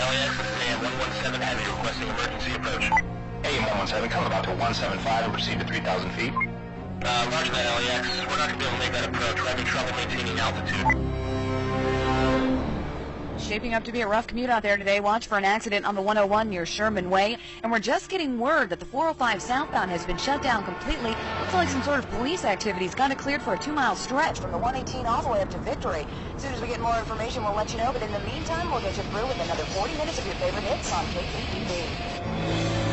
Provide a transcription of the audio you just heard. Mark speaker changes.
Speaker 1: LAX, this is AM 117 Heavy requesting emergency approach.
Speaker 2: AM 117, come about to 175 and proceed to 3,000 feet.
Speaker 1: Roger that, LAX. We're not going to be able to make that approach. We're having trouble maintaining altitude.
Speaker 3: Shaping up to be a rough commute out there today. Watch for an accident on the 101 near Sherman Way. And we're just getting word that the 405 southbound has been shut down completely. Looks like some sort of police activity's got it cleared for a 2-mile stretch from the 118 all the way up to Victory. As soon as we get more information, we'll let you know. But in the meantime, we'll get you through with another 40 minutes of your favorite hits on KPPV.